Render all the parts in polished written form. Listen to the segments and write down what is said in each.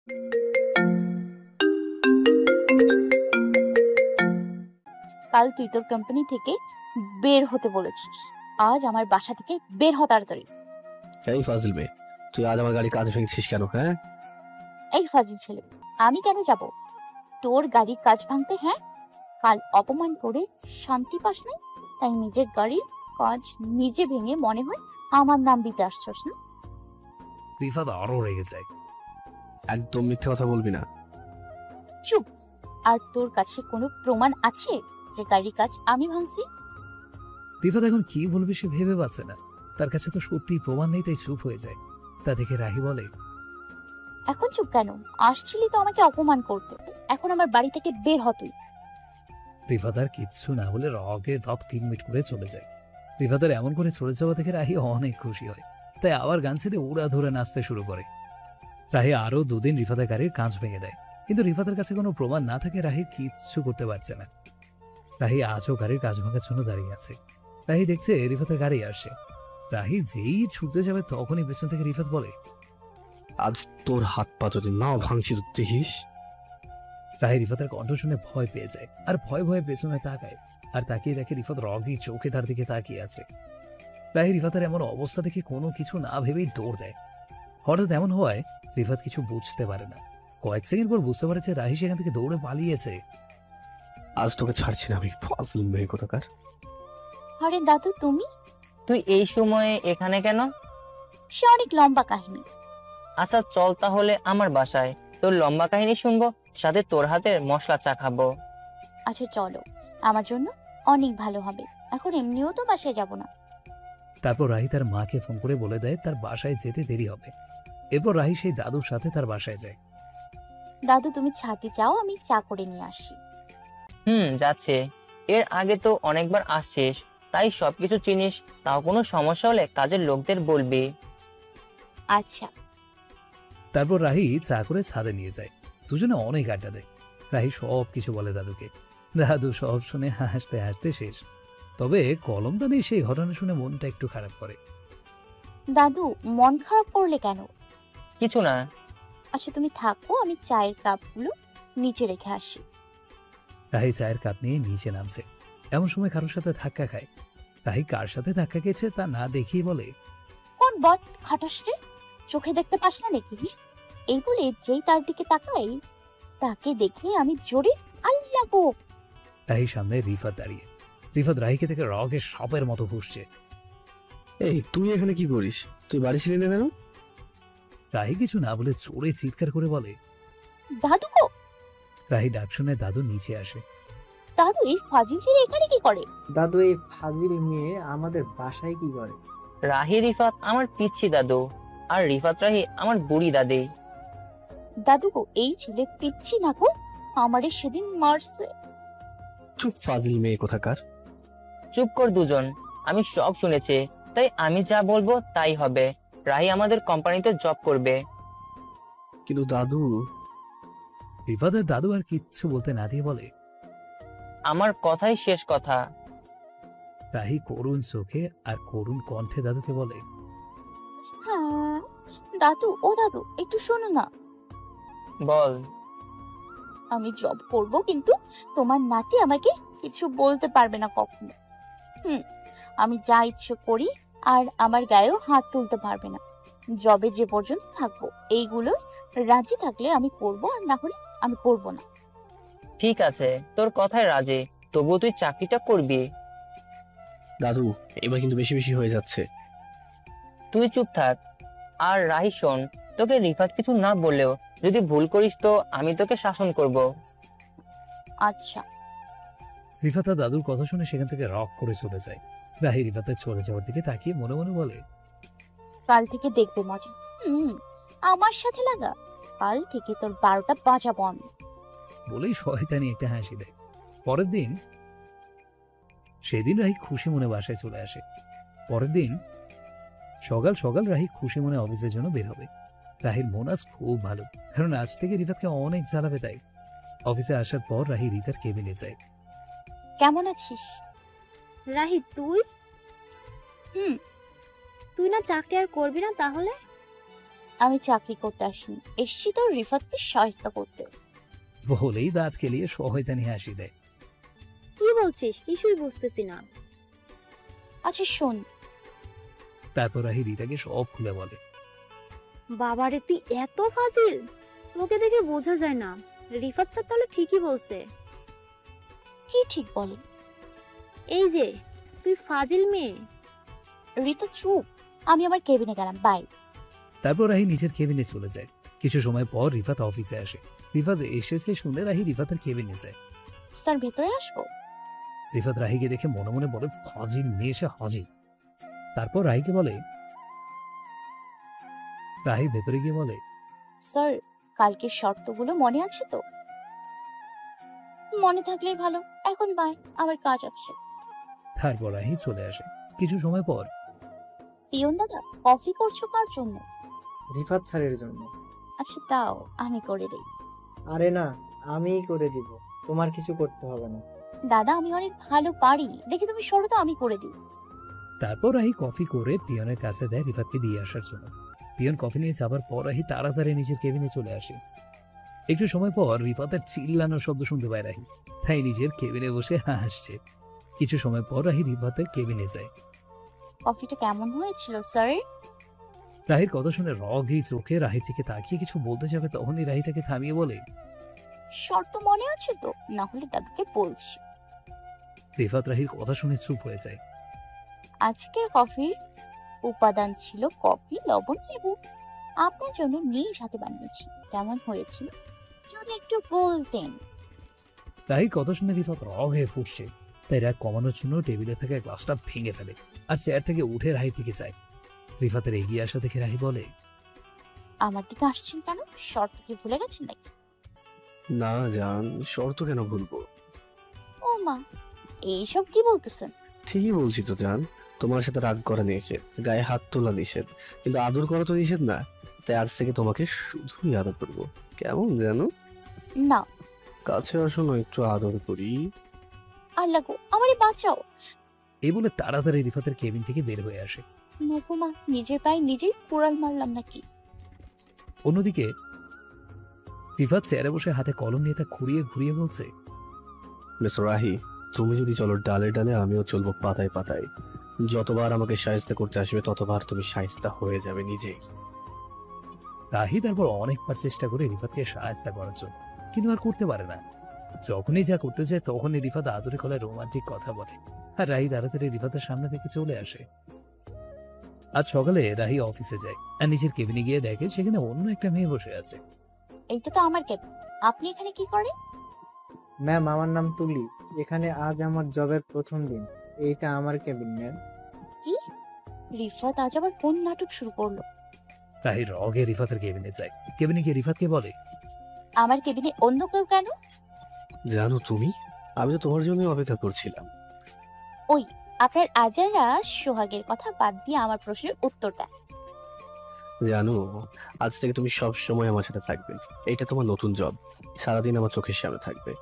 কাল তুই তোর কোম্পানি থেকে বের হতে বলেছিস, আজ আমার বাসা থেকে বের হ তাড়াতাড়ি। এই ফাজিল মেয়ে, তুই আজ আমার গাড়ি কাজ ভেঙেছিস কেন? হ্যাঁ, এই ফাজিল ছেলে, আমি কেন যাব তোর গাড়ির কাজ ভাঙতে? হ্যাঁ, কাল অপমান করে শান্তি পাস নাই, তাই নিজের গাড়ির কাজ নিজে ভেঙে মনে হয় আমার নাম দিতে আসছস না? রিফাত আরো রেগে যায়। একদম মিথ্যে কথা বলবি না। চুপ। আর তোর কাছে কোনো প্রমাণ আছে যে গাড়ির কাজ আমি ভাঙছি? রিফাত এখন কি বলবে সে ভেবে পাচ্ছে না। তার কাছে তো সত্যি প্রমাণ নেই, তাই চুপ হয়ে যায়। তা দেখে রাহি বলে, এখন চুপ কেন? আসছিলি তো আমাকে অপমান করতে, এখন আমার বাড়ি থেকে বের হ তুই। রিফাত আর কিচ্ছু না বলে রগে দাঁত কিটমিট করে চলে যায়। রিফাতের এমন করে চলে যাওয়া দেখে রাহি অনেক খুশি হয়, তাই আবার গান ছেড়ে উড়া ধরে নাচতে শুরু করে। রাহি আরো দুদিন রিফাতের গাড়ির কাঁচ ভেঙে দেয়, কিন্তু রিফাতের কাছে কোনো প্রমাণ না থাকে রাহি কিচ্ছু করতে পারছে না। রাহি আজও গাড়ির কাঁচ ভাঙার জন্য দাঁড়িয়ে আছে। রাহি দেখছে রিফাতের গাড়ি আসে। রাহি যেই ছুটতে যাবে তখনই পেছন থেকে রিফাত বলে, আজ তোর হাত পা যদি না ভাঙছি তো দেখিস। রাহি রিফাতের কণ্ঠ শুনে ভয় পেয়ে যায়, আর ভয়ে ভয়ে পেছনে তাকায়, আর তাকিয়ে দেখে রিফাত রগি চোখে তার দিকে তাকিয়ে আছে। রাহি রিফাতের এমন অবস্থা দেখে কোনো কিছু না ভেবেই দৌড় দেয়। হঠাৎ এমন হওয়ায় রিফাত কিছু বুঝতে পারে না। কয়েক সেকেন্ড পর বুঝতে পারে যে রাহি সেখান থেকে দৌড়ে পালিয়েছে। আজ তোকে ছাড়ছি না আমি, ফাজিল মেয়ে কোথাকার। আরে দাদু তুমি? তুই এই সময়ে এখানে কেন? সে অনেক লম্বা কাহিনী। আচ্ছা চল তাহলে আমার বাসায়, তোর লম্বা কাহিনী শুনবো, সাথে তোর হাতের মশলা চা খাবো। আচ্ছা চলো, আমার জন্য অনেক ভালো হবে, এখন এমনিও তো বাসায় যাব না। তারপর রাহি তার মাকে ফোন করে বলে দেয় তার বাসায় যেতে দেরি হবে। এরপর রাহি সেই দাদুর সাথে তার বাসায় যায়। দাদু তুমি ছাতি চাও, আমি চা করে নিয়ে আসি। যাচ্ছে। এর আগে তো অনেকবার আসছিস, তাই সবকিছু চিনিস। তাও কোনো সমস্যা হলে কাজের লোকদের বলবি। আচ্ছা। তারপর রাহি চা করে ছাদে নিয়ে যায়। দুজনে অনেক আড্ডা দেয়। রাহি সব কিছু বলে দাদুকে। দাদু সব শুনে হাসতে হাসতে শেষ। তবে কলমদানি সেই ঘটনা শুনে মনটা একটু খারাপ করে। দাদু মন খারাপ করলে কেন? কিছু না। আচ্ছা তুমি থাকো, আমি চায়ের কাপগুলো নিচে রেখে আসি। রাহি চায়ের কাপ নিয়ে নিচে নামছে, এমন সময় কারোর সাথে ধাক্কা খায়। রাহি কার সাথে ধাক্কা খেয়েছে তা না দেখিয়ে বলে, কোন বট খাটাস রে, চোখে দেখতে পাস না নাকি? এই বলে যেই তার দিকে তাকাই, তাকে দেখে আমি জোরে আল্লাহ গো। রাহির সামনে রিফাত দাঁড়িয়ে। রিফাত রাহিকে থেকে রগের সাপের মতো ফুঁসছে। এই তুই এখানে কি করিস? তুই বাড়ি ছিলি না কেন? রাহি কিছু না বলে জোরে চিৎকার করে বলে, দাদু গো। রাহি ডাক শুনে দাদু নিচে আসে। দাদু এই ফাজিল ছেলে এখানে কি করে? দাদু এই ফাজিল মেয়ে আমাদের বাসায় কি করে? রাহি রিফাত আমার পিচ্ছি দাদু, আর রিফাত রাহি আমার বুড়ি দাদি। দাদু গো এই ছেলে পিচ্ছি না গো, আমারে সেদিন মারছে। চুপ ফাজিল মেয়ে কোথাকার। চুপ কর দুজন, আমি সব শুনেছি, তাই আমি যা বলবো তাই হবে। রাহি আমাদের কোম্পানিতে জব করবে। কিন্তু দাদু। রিফাতের দাদু আর কিচ্ছু বলতে না দিয়ে বলে, আমার কথাই শেষ কথা। রাহি করুণ চোখে আর করুণ কণ্ঠে দাদুকে বলে, হ্যাঁ দাদু, ও দাদু একটু শোনো না। বল। আমি জব করব, কিন্তু তোমার নাতি আমাকে কিছু বলতে পারবে না কখনো। আমি যা ইচ্ছে করি, আর আমার গায়েও হাত তুলতে পারবে না। জবে যে পর্যন্ত থাকবো এইগুলো রাজি থাকলে আমি করব, আর না হলে আমি করব না। ঠিক আছে, তোর কথায় রাজি, তবুও তুই চাকরিটা করবি। দাদু এবার কিন্তু বেশি বেশি হয়ে যাচ্ছে। তুই চুপ থাক। আর রাহি শোন, তোকে রিফাত কিছু না বললেও যদি ভুল করিস তো আমি তোকে শাসন করব। আচ্ছা। রিফাত তার দাদুর কথা শুনে সেখান থেকে রক করে চলে যায়। রাহি রিফাতের চলে যাওয়ার দিকে তাকিয়ে মনে মনে বলে, কাল থেকে দেখবে মজা। আমার সাথে লাগা, কাল থেকে তোর 12টা বাজাবো আমি। বলেই শয়তানি একটা হাসি দেয়। পরের দিন সেদিন রাহি খুশি মনে বাসায় চলে আসে। পরের দিন সকাল সকাল রাহি খুশি মনে অফিসের জন্য বের হবে। রাহির মন আজ খুব ভালো, কারণ আজ থেকে রিফাতকে অনেক জ্বালাবে। তাই অফিসে আসার পর রাহি রিতার কেবিনে যায়। কেমন আছিস? রাহি তুই? তুই না চাকরি আর করবি না তাহলে? আমি চাকরি করতে আসিনি, এসছি তো রিফাতকে সাহায্য করতে। বলেই দাঁত খেলিয়ে শয়তানি হাসি দেয়। কি বলছিস? কিছুই বুঝতেছি না। আচ্ছা শোন, তারপর রাহি রিতাকে সব খুলে বলে। বাবারে, তুই এত ফাজিল! তোকে দেখে বোঝা যায় না। রিফাত স্যার তাহলে ঠিকই বলছে। কি ঠিক বলে? এই যে তুই ফাজিল মেয়ে। রিতা চুপ, আমি আমার কেবিনে গেলাম, বাই। তারপর রাহি নিজের কেবিনে চলে যায়। কিছু সময় পর রিফাত অফিসে আসে। রিফাত এসেছে শুনে রাহি রিফাতের কেবিনে যায়। স্যার ভেতরে আসবো? রিফাত রাহিকে দেখে মনে মনে বলে, ফাজিল মেয়ে সে হাজির। তারপর রাহিকে বলে, রাহি ভেতরে গিয়ে বলে, স্যার কালকের শর্তগুলো মনে আছে তো? মনে থাকলেই ভালো, এখন বাই, আমার কাজ আছে। তারপর রাহি চলে আসে। কিছু সময় পর পিয়ন দাদা, কফি করছো কার জন্য? রিফাত স্যারের জন্য। আচ্ছা দাও, আমি করে দিই। আরে না, আমিই করে দিব, তোমার কিছু করতে হবে না। দাদা আমি অনেক ভালো পারি, দেখি তুমি সরো তো, আমি করে দিই। তারপর রাহি কফি করে পিয়নের কাছে দেয় রিফাতকে দিয়ে আসার জন্য। পিয়ন কফি নিয়ে যাবার পর রাহি তাড়াতাড়ি নিজের কেবিনে চলে আসে। একটু সময় পর রিফাতের চিল্লানোর শব্দ শুনতে পায় রাহি, তাই নিজের কেবিনে বসে হাসছে। কিছু সময় পর রাহি রিফাতের কেবিনে যায়। কফিটা কেমন হয়েছিল স্যার? রাহির কথা শুনে রগই চোখে রাহির দিকে তাকিয়ে কিছু বলতে যাবে, তখনই রাহি তাকে থামিয়ে বলে, শর্ত মনে আছে তো? না হলে দাদাকে বলছি। রিফাত রাহির কথা শুনে চুপ হয়ে যায়। আজকের কফির উপাদান ছিল কফি, লবণ, লেবু। আপনার জন্য নিজ হাতে বানিয়েছি, কেমন হয়েছিল যদি একটু বলতেন। রাহির কথা শুনে রিফাত রগ হয়ে ফুসছে, তাই রাগ কমানোর জন্য টেবিলে থাকা গ্লাসটা ভেঙে ফেলে আর চেয়ার থেকে উঠে রাহির দিকে যায়। রিফাতের এগিয়ে আসা দেখে রাহি বলে, আমার দিকে আসছেন কেন? শর্ত কি ভুলে গেছেন নাকি? না জান, শর্ত কেন ভুলবো? ও মা, এইসব কি বলতেছেন? ঠিকই বলছি তো জান, তোমার সাথে রাগ করা নিষেধ, গায়ে হাত তোলা নিষেধ, কিন্তু আদর করা তো নিষেধ না। তাই আজ থেকে তোমাকে শুধুই আদর করবো, কেমন জানো? না। কাছে আসো না, একটু আদর করি। আর লাগো, আমারে বাঁচাও। এই বলে তাড়াতাড়ি রিফাতের কেবিন থেকে বের হয়ে আসে। নাকো মা, নিজের পায়ে নিজেই কোড়াল মারলাম নাকি? অন্যদিকে রিফাত চেয়ারে বসে হাতে কলম নিয়ে তা ঘুরিয়ে ঘুরিয়ে বলছে, মিস রাহি, তুমি যদি চলো ডালে ডালে, আমিও চলবো পাতায় পাতায়। যতবার আমাকে শায়েস্তা করতে আসবে ততবার তুমি শায়েস্তা হয়ে যাবে নিজেই। রাহি তারপর অনেকবার চেষ্টা করে রিফাতকে সাহায্য করার জন্য, কিন্তু আর করতে পারে না। যখনই যা করতে চায় তখনই রিফাত আদরে গলায় রোমান্টিক কথা বলে, আর রাহি তাড়াতাড়ি রিফাতের সামনে থেকে চলে আসে। আজ সকালে রাহি অফিসে যায় আর নিজের কেবিনে গিয়ে দেখে সেখানে অন্য একটা মেয়ে বসে আছে। এইটা তো আমার কেবিন, আপনি এখানে কি করেন? ম্যাম, আমার নাম তুলি। এখানে আজ আমার জবের প্রথম দিন। এইটা আমার কেবিন ম্যাম। কি? রিফাত আজ আবার কোন নাটক শুরু করলো? রাহি রগে রিফাতের কেবিনে যায়। কেবিনে গিয়ে রিফাতকে বলে, আমার কেবিনে অন্য কেউ কেন? জানো তুমি, আমি তো তোমার জন্য অপেক্ষা করছিলাম। ওই আপনার আজারা সোহাগের কথা বাদ দিয়ে আমার প্রশ্নের উত্তরটা। জানো, আজ থেকে তুমি সব সময় আমার সাথে থাকবে। এইটা তোমার নতুন জব, সারাদিন আমার চোখের সামনে থাকবে।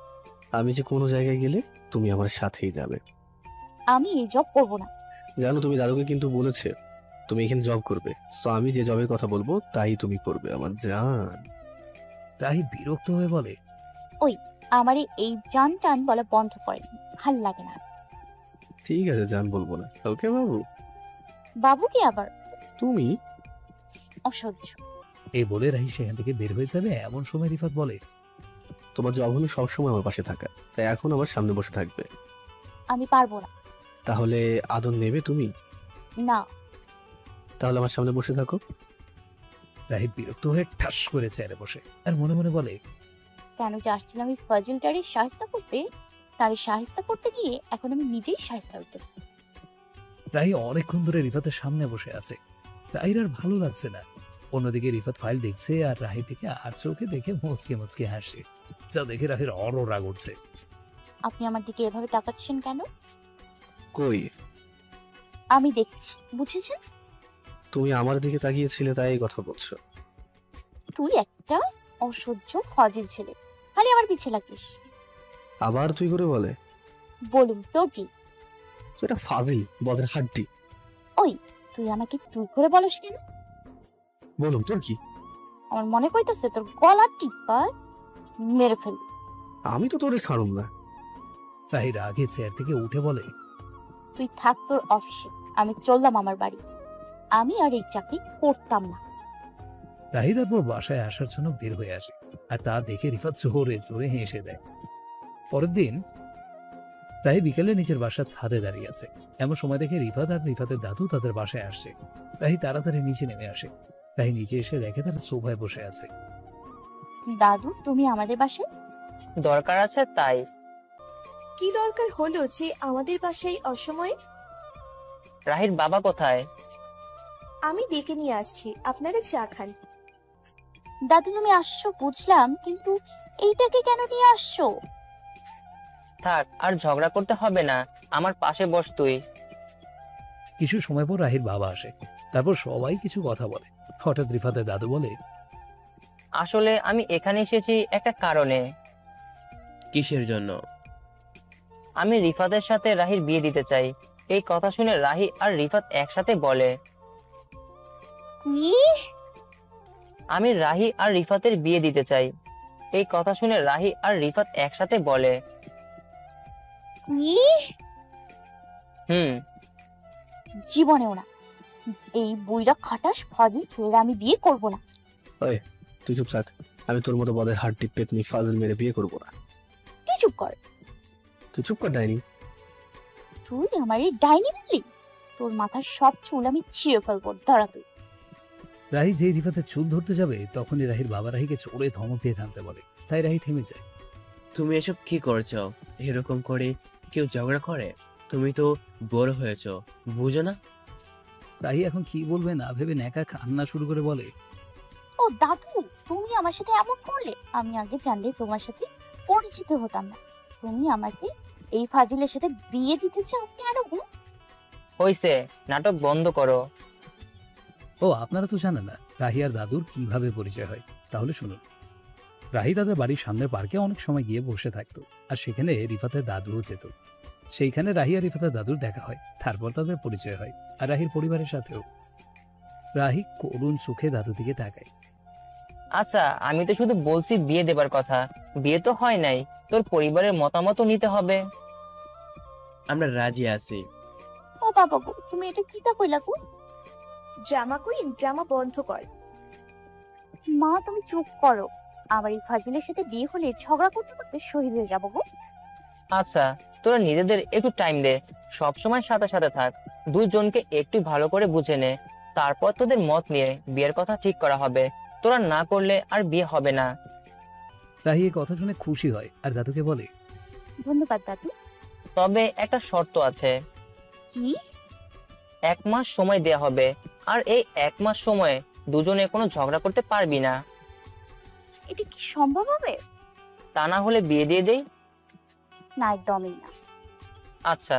আমি যে কোনো জায়গায় গেলে তুমি আমার সাথেই যাবে। আমি এই জব করবো না। জানো, তুমি দাদুকে কিন্তু বলেছে তুমি এখানে জব করবে, তো আমি যে জবের কথা বলবো তাই তুমি করবে আমার জান। রাহি বিরক্ত হয়ে বলে, আমার এই জান টান বলা বন্ধ করেন, ভাল লাগে না। ঠিক আছে জান, বলবো না। ওকে বাবু? বাবু কি আবার? তুমি অসহ্য। এই বলে রাহি সেখান থেকে বের হয়ে যাবে। এমন সময় রিফাত বলে, তোমার জব হলো সবসময় আমার পাশে থাকা, তাই এখন আমার সামনে বসে থাকবে। আমি পারবো না। তাহলে আদর নেবে তুমি? না। তাহলে আমার সামনে বসে থাকো। রাহি বিরক্ত হয়ে ঠাস করে চেয়ারে বসে আর মনে মনে বলে, কেন যে আসছিলাম আমি ফাজিলটারে সাহিস্তা করতে, তারে সাহিস্তা করতে গিয়ে এখন আমি নিজেই সাহিস্তা হইতেছি। রাহি অনেকক্ষণ ধরে রিফাতের সামনে বসে আছে। রাহির আর ভালো লাগছে না। অন্যদিকে রিফাত ফাইল দেখছে আর রাহির দিকে আর চোখে দেখে মুচকে মুচকে হাসছে, যা দেখে রাহির আরো রাগ উঠছে। আপনি আমার দিকে এভাবে তাকাচ্ছেন কেন? কই? আমি দেখছি, বুঝেছেন? তুমি আমার দিকে তাকিয়েছিলে তাই এই কথা বলছো? তুই একটা অসহ্য ফাজিল ছেলে, খালি আমার পিছে লাগিস। আবার তুই করে বলে? বলুন তোর কি? তুই এটা ফাজিল, বদের হাড্ডি। ওই তুই আমাকে তুই করে বলস কেন? বলুন তোর কি? আমার মনে কইতাছে তোর গলা টিপা মেরে ফেলবি। আমি তো তোরে ছাড়ুম না। রাহি রাগে চেয়ার থেকে উঠে বলে, তুই থাক তোর অফিসে, আমি চললাম আমার বাড়ি। আমি আর এই চাকরি করতাম না। রাহি তারপর বাসায় আসার জন্য বের হয়ে আসে, আর তা দেখে রিফাত জোরে জোরে হেসে দেয়। পরের দিন রাহি বিকেলে নিজের বাসার ছাদে দাঁড়িয়ে আছে। এমন সময় দেখে রিফাত আর রিফাতের দাদু তাদের বাসায় আসছে। রাহি তাড়াতাড়ি নিচে নেমে আসে। রাহি নিচে এসে দেখে তারা সোফায় বসে আছে। দাদু, তুমি আমাদের বাসায়? দরকার আছে তাই। কি দরকার হলো যে আমাদের বাসায় অসময়ে? রাহির বাবা কোথায়? আমি ডেকে নিয়ে আসছি, আপনারা চা খান। দাদু, তুমি আসছো বুঝলাম, কিন্তু এইটাকে কেন নিয়ে আসছো? থাক, আর ঝগড়া করতে হবে না, আমার পাশে বস তুই। কিছু সময় পর রাহির বাবা আসে। তারপর সবাই কিছু কথা বলে। হঠাৎ রিফাতের দাদু বলে, আসলে আমি এখানে এসেছি একটা কারণে। কিসের জন্য? আমি রিফাতের সাথে রাহির বিয়ে দিতে চাই। এই কথা শুনে রাহি আর রিফাত একসাথে বলে, কি? আমি রাহি আর রিফাতের বিয়ে দিতে চাই। এই কথা শুনে রাহি আর রিফাত একসাথে বলে, কি? হুম। জীবনেও না। এই বুইরা খাটাস ফাজিল ছেলেরা আমি বিয়ে করব না। ওই, তুই চুপ থাক। আমি তোর মতো বদের হাড্ডি পেতনি ফাজিল মেরে বিয়ে করবো না। তুই চুপ কর। তুই চুপ কর ডাইনি। তুই আমার এই ডাইনি বললি? তোর মাথার সব চুল আমি ছিঁড়ে ফেলবো, দাঁড়া তুই। রাহি যে রিফাতের চুল ধরতে যাবে তখনই রাহির বাবা রাহিকে চোরে ধমক দিয়ে থামতে বলে। তাই রাহি থেমে যায়। তুমি এসব কি করছো? এরকম করে কেউ ঝগড়া করে? তুমি তো বড় হয়েছো, বুঝো না? রাহি এখন কি বলবে না ভেবে ন্যাকা কান্না শুরু করে বলে, ও দাদু, তুমি আমার সাথে এমন করলে? আমি আগে জানলে তোমার সাথে পরিচিত হতাম না। তুমি আমাকে এই ফাজিলের সাথে বিয়ে দিতে চাও কেন গো? হইছে, নাটক বন্ধ করো। ও আপনারা তো জানেন না রাহি আর দাদুর কিভাবে পরিচয় হয়, তাহলে শুনুন। রাহি তাদের বাড়ির সামনের পার্কে অনেক সময় গিয়ে বসে থাকতো, আর সেখানে রিফাতের দাদুও যেত। সেইখানে রাহি আর রিফাতের দাদুর দেখা হয়। তারপর তাদের পরিচয় হয়, আর রাহির পরিবারের সাথেও। রাহি করুণ চোখে দাদু দিকে তাকায়। আচ্ছা, আমি তো শুধু বলছি বিয়ে দেবার কথা, বিয়ে তো হয় নাই। তোর পরিবারের মতামতও নিতে হবে। আমরা রাজি আছি। ও বাবা গো, তুমি এটা কিটা কইলা গো? ড্রামা কুইন, ড্রামা বন্ধ কর। মা তুমি চুপ করো। আমার এই ফাজিলের সাথে বিয়ে হলে ঝগড়া করতে করতে শহীদ হয়ে যাবো গো। আচ্ছা, তোরা নিজেদের একটু টাইম দে, সবসময় সাথে সাথে থাক। দুজনকে একটু ভালো করে বুঝে নে, তারপর তোদের মত নিয়ে বিয়ের কথা ঠিক করা হবে। তোরা না করলে আর বিয়ে হবে না। রাহি এই কথা শুনে খুশি হয় আর দাদুকে বলে, ধন্যবাদ দাদু। তবে একটা শর্ত আছে। কি? 1 মাস সময় দেয়া হবে, আর এই 1 মাস সময়ে দুজনে কোনো ঝগড়া করতে পারবি না। এটা কি সম্ভব হবে? তা না হলে বিয়ে দিয়ে দেই। না, একদমই না। আচ্ছা।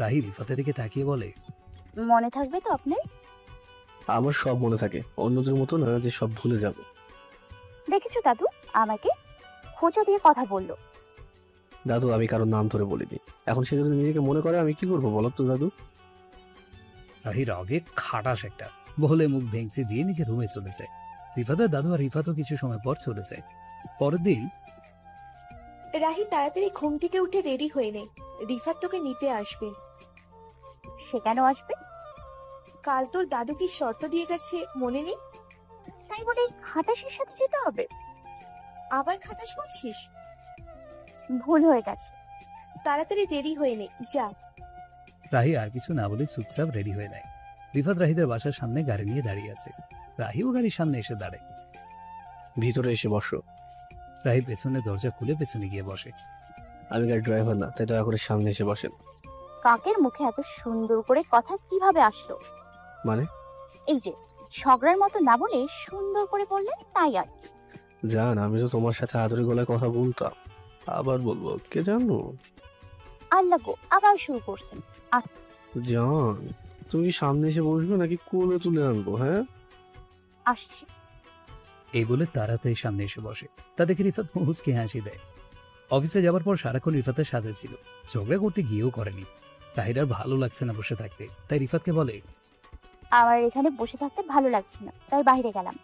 রাহি রিফাতের দিকে তাকিয়ে বলে, মনে থাকবে তো আপনার? আমার সব মনে থাকে, অন্যদের মতো না যে সব ভুলে যাবে। দেখেছো দাদু, আমাকে খোঁচা দিয়ে কথা বললো। দাদু, আমি কারোর নাম ধরে বলিনি। এখন সে যদি নিজেকে মনে করে, আমি কি করবো বলো তো দাদু? রাহি রাগে খাটাস একটা বলে মুখ ভেঙচি দিয়ে নিজের রুমে চলে যায়। রিফাতের দাদু আর রিফাতও কিছু সময় পর চলে যায়। পরের দিন রাহি, তাড়াতাড়ি ঘুম থেকে উঠে রেডি হয়ে নে, রিফাত তোকে নিতে আসবে। সে কেন আসবে? কাল তোর দাদু কি শর্ত দিয়ে গেছে মনে নেই? তাই বলে এই খাটাসের সাথে যেতে হবে? আবার খাটাস করছিস? ভুল হয়ে গেছে। তাড়াতাড়ি রেডি হয়ে নে, যা। রাহি আর কিছু না বলে চুপচাপ রেডি হয়ে নেয়। রিফাত রাহিদের বাসার সামনে গাড়ি নিয়ে দাঁড়িয়ে আছে। রাহিও গাড়ির সামনে এসে দাঁড়ায়। ভিতরে এসে বসো। রাহি পেছনে দরজা খুলে পেছনে গিয়ে বসে। আমি গাড়ির ড্রাইভার না, তাই দয়া করে সামনে এসে বসেন। কাকের মুখে এত সুন্দর করে কথা কিভাবে আসলো? মানে? এই যে ঝগড়ার মতো না বলে সুন্দর করে বললেন, তাই আর কি। জান, আমি তো তোমার সাথে আদরে গলায় কথা বলতাম, আবার বলবো কে জানো? আল্লাহ গো, আবার শুরু করছেন। জান, তুমি কি সামনে এসে বসবে নাকি কোলে তুলে আনবো? হ্যাঁ, আসছি। এই বলে তাড়াতাড়ি সামনে এসে বসে। তা দেখে রিফাত মুচকি হাসি দেয়। অফিসে যাবার পর সারাক্ষণ রিফাতের সাথে ছিল, ঝগড়া করতে গিয়েও করেনি। তাহির আর ভালো লাগছে না বসে থাকতে, তাই রিফাতকে বলে, আমার এখানে বসে থাকতে ভালো লাগছে না, তাই বাইরে গেলাম।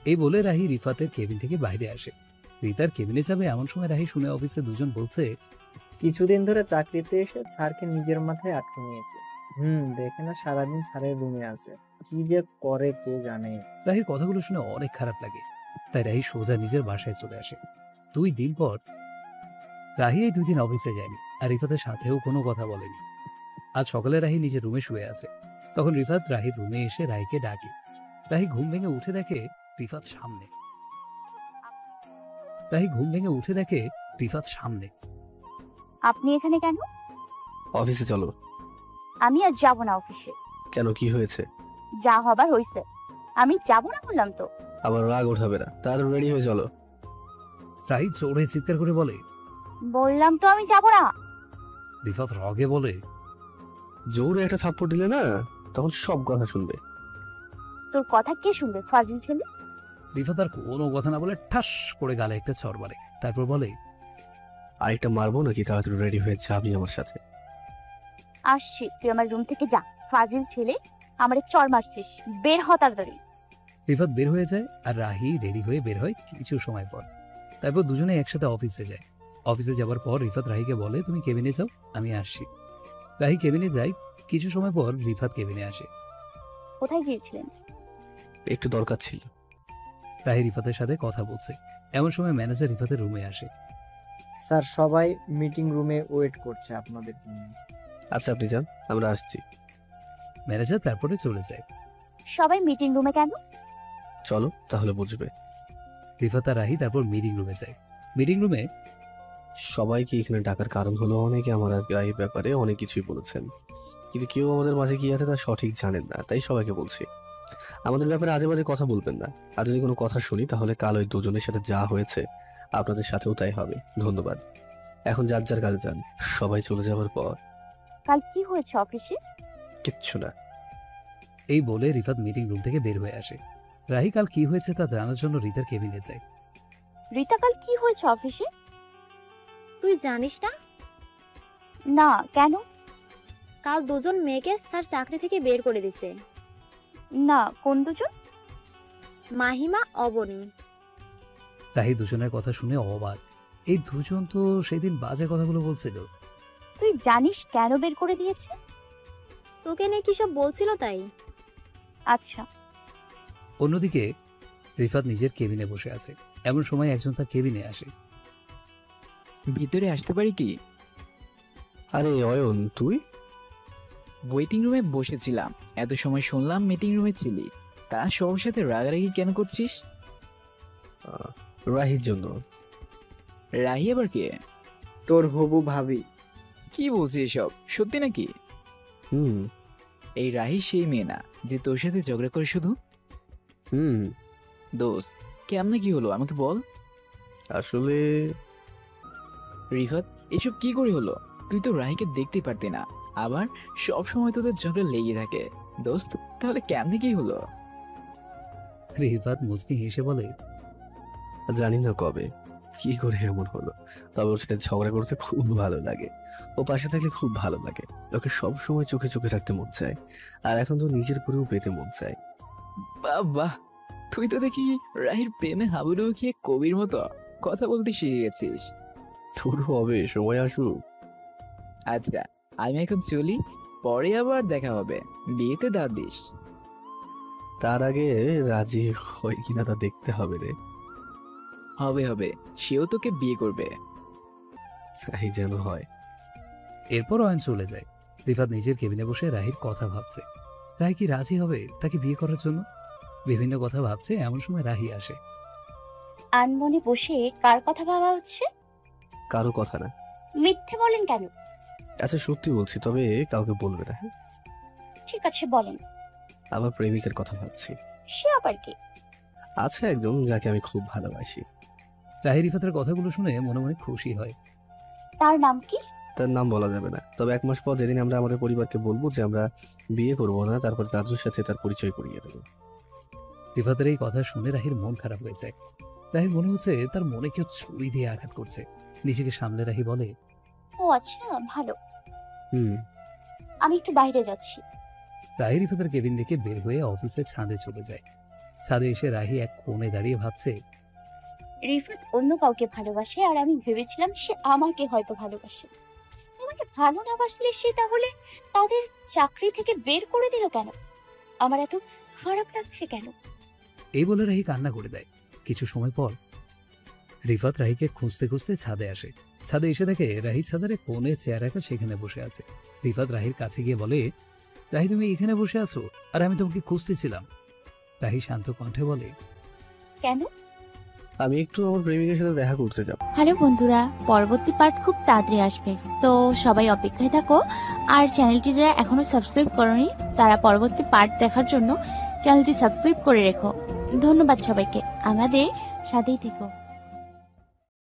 এই বলে রাহি রিফাতের কেবিন থেকে বাইরে আসে। রিতার কেবিনে যাবে এমন সময় রাহি শুনে অফিসে দুজন বলছে, কিছুদিন ধরে চাকরিতে এসে স্যারকে নিজের মাথায় আটকে নিয়েছে। দেখে না সারাদিন স্যারের রুমে আছে, কি যে করে কে জানে। রাহির কথাগুলো শুনে অনেক খারাপ লাগে। তাই রাহি সোজা নিজের বাসায় চলে আসে। 2 দিন পর রাহি এই 2 দিন অফিসে যায়নি, আর রিফাতের সাথেও কোনো কথা বলেনি। আজ সকালে রাহি নিজের রুমে শুয়ে আছে। তখন রিফাত রাহির রুমে এসে রাহিকে ডাকে। রাহি ঘুম ভেঙে উঠে দেখে রিফাত সামনে। আপনি এখানে কেন? অফিসে চলো। আমি আর যাব না অফিসে। কেন, কি হয়েছে? যা হবার হইছে, আমি যাব না বললাম তো। আবার রাগ ওঠাবে না, তাড়াতাড়ি রেডি হয়ে চলো। রাহি জোরে চিৎকার করে বলে। বললাম তো আমি যাব না। রিফাত রগে বলে, জোরে একটা থাপ্পড় দিলে না, তখন সব কথা শুনবে। তোর কথা কে শুনবে, ফাজিল ছেলে? রিফাত আর কোনো কথা না বলে ঠাস করে গালে একটা চড় মারে। তারপর বলে, আরেকটা মারবো নাকি? তাড়াতাড়ি রেডি হয়ে যাবি আমার সাথে। আসছি, তুই আমার রুম থেকে যা। ফাজিল ছেলে, আমারে চড় মারছিস, বের হ তাড়াতাড়ি। রিফাত বের হয়ে যায় আর রাহি রেডি হয়ে বের হয় কিছু সময় পর। তারপর দুজনে একসাথে অফিসে যায়। অফিসে যাওয়ার পর রিফাত রাহিকে বলে, তুমি কেবিনে যাও, আমি আসছি। রাহি কেবিনে যায়। কিছু সময় পর রিফাত কেবিনে আসে। কোথায় গিয়েছিলেন? একটু দরকার ছিল। রাহি রিফাতের সাথে কথা বলছে। এমন সময় ম্যানেজার রিফাতের রুমে আসে। স্যার, সবাই মিটিং রুমে ওয়েট করছে আপনাদের জন্য। আচ্ছা, আপনি যান, আমরা আসছি। ম্যানেজার তারপরে চলে যায়। সবাই মিটিং রুমে কেন? চলো, তাহলে বুঝবে। রিফাত আর রাহি তারপর মিটিং রুমে যায়। মিটিং রুমে সবাইকে এখানে ডাকার কারণ হলো, অনেকে আমার এই ব্যাপারে অনেক কিছুই বলেছেন, কিন্তু কেউ আমাদের মাঝে কি আছে তা সঠিক জানেন না। তাই সবাইকে বলছি, আমাদের ব্যাপারে আজে বাজে কথা বলবেন না। আর যদি কোনো কথা শুনি, তাহলে কাল ওই দুজনের সাথে যা হয়েছে আপনাদের সাথেও তাই হবে। ধন্যবাদ। এখন যার যার কাজে যান। সবাই চলে যাওয়ার পর কাল কি হয়েছে অফিসে? কিচ্ছু না। এই বলে রিফাত মিটিং রুম থেকে বের হয়ে আসে। রাহি কাল কি হয়েছে তা জানার জন্য রিতার কেবিনে যায়। রিতা, কাল কি হয়েছে অফিসে? তুই জানিস না? না, কেন? কাল 2 মেয়েকে স্যার চাকরি থেকে বের করে দিছে। না, কোন দুজন? মাহিমা, অবনী। রাহি দুজনের কথা শুনে অবাক। এই দুজন তো সেদিন বাজে কথাগুলো বলছিল। তুই জানিস কেন বের করে দিয়েছে? তোকে নিয়ে কি সব বলছিল তাই? আচ্ছা। অন্যদিকে রিফাত নিজের কেবিনে বসে আছে। এমন সময় একজন তার কেবিনে আসে। ভিতরে আসতে পারি কি? আরে অয়ন, তুই? ওয়েটিং রুমে বসেছিলাম, এত সময় শুনলাম মিটিং রুমে ছিলি। তা সবার সাথে রাগারাগি কেন করছিস? রাহির জন্য। রাহি আবার কে? তোর হবু ভাবি। কি বলছিস এসব, সত্যি নাকি? হুম এই রাহি সেই মেয়ে না যে তোর সাথে ঝগড়া করে শুধু? হুম দোস্ত, কেমনে কি হলো আমাকে বল। আসলে রিফাত, এসব কি করে হলো? তুই তো রাহিকে দেখতেই পারতি না, আবার সব সময় তোদের ঝগড়া লেগে থাকে। দোস্ত, তাহলে কেমনে কি হলো? রিফাত মুচকি হেসে বলে, জানি না কবে কি করে এমন হলো, তবে ওর সাথে ঝগড়া করতে খুব ভালো লাগে। ও পাশে থাকলে খুব ভালো লাগে। ওকে সব সময় চোখে চোখে রাখতে মন চায়, আর এখন তো নিজের করেও পেতে মন চায়। বাহ বাহ, তুই তো দেখি রাহির প্রেমে হাবুডুবু খেয়ে কবির মতো কথা বলতে শিখে গেছিস। তোরও হবে, সময় আসুক। আচ্ছা, আমি এখন চলি, পরে আবার দেখা হবে। বিয়েতে দাঁত দিস। তার আগে রাজি হয় কিনা তা দেখতে হবে রে। হবে হবে, সেও তোকে বিয়ে করবে। তাই যেন হয়। এরপর অয়ন চলে যায়। রিফাত নিজের কেবিনে বসে রাহির কথা ভাবছে। রাহি কি রাজি হবে তাকে বিয়ে করার জন্য? বিভিন্ন কথা ভাবছে। এমন সময় রাহি আসে। আনমনে বসে কার কথা ভাবা হচ্ছে? কারো কথা না। মিথ্যে বলেন কেন? আচ্ছা, সত্যি বলছি, তবে কাউকে বলবে না, হ্যাঁ? ঠিক আছে, বলেন। আমার প্রেমিকের কথা ভাবছি। সে আবার কি? আছে একজন যাকে আমি খুব ভালোবাসি। রাহি রিফাতের কথাগুলো শুনে মনে মনে খুশি হয়। তার নাম কি? তার নাম বলা যাবে না, তবে 1 মাস পর যেদিন আমরা আমাদের পরিবারকে বলবো যে আমরা বিয়ে করব না, তারপর দাদুর সাথে তার পরিচয় করিয়ে দেবো। রিফাতের এই কথা শুনে রাহির মন খারাপ হয়ে যায়। রাহির মনে হচ্ছে তার মনে কেউ ছুরি দিয়ে আঘাত করছে। নিজেকে সামলে রাহি বলে, ও আচ্ছা, ভালো। হুম আমি একটু বাইরে যাচ্ছি। রাহি রিফাতের কেবিন থেকে বের হয়ে অফিসের ছাদে চলে যায়। ছাদে এসে রাহি এক কোণে দাঁড়িয়ে ভাবছে, রিফাত অন্য কাউকে ভালোবাসে আর আমি ভেবেছিলাম সে আমাকে হয়তো ভালোবাসে। আমাকে ভালো না বাসলে সে তাহলে তাদের চাকরি থেকে বের করে দিল কেন? আমার এত খারাপ লাগছে কেন? এই বলে রাহি কান্না করে দেয়। কিছু সময় পর রিফাত রাহিকে খুঁজতে খুঁজতে ছাদে আসে। ছাদে এসে দেখে রাহি ছাদের এক কোণে চেয়ার রাখা সেখানে বসে আছে। রিফাত রাহির কাছে গিয়ে বলে, রাহি তুমি এখানে বসে আছো আর আমি তোমাকে খুঁজতেছিলাম। রাহি শান্ত কণ্ঠে বলে, কেন? আমি একটু আমার প্রেমিকের সাথে দেখা করতে যাব। হ্যালো বন্ধুরা, পরবর্তী পার্ট খুব তাড়াতাড়ি আসবে, তো সবাই অপেক্ষায় থাকো। আর চ্যানেলটি যারা এখনো সাবস্ক্রাইব করোনি তারা পরবর্তী পার্ট দেখার জন্য চ্যানেলটি সাবস্ক্রাইব করে রেখো। ধন্যবাদ সবাইকে, আমাদের সাথেই থেকো।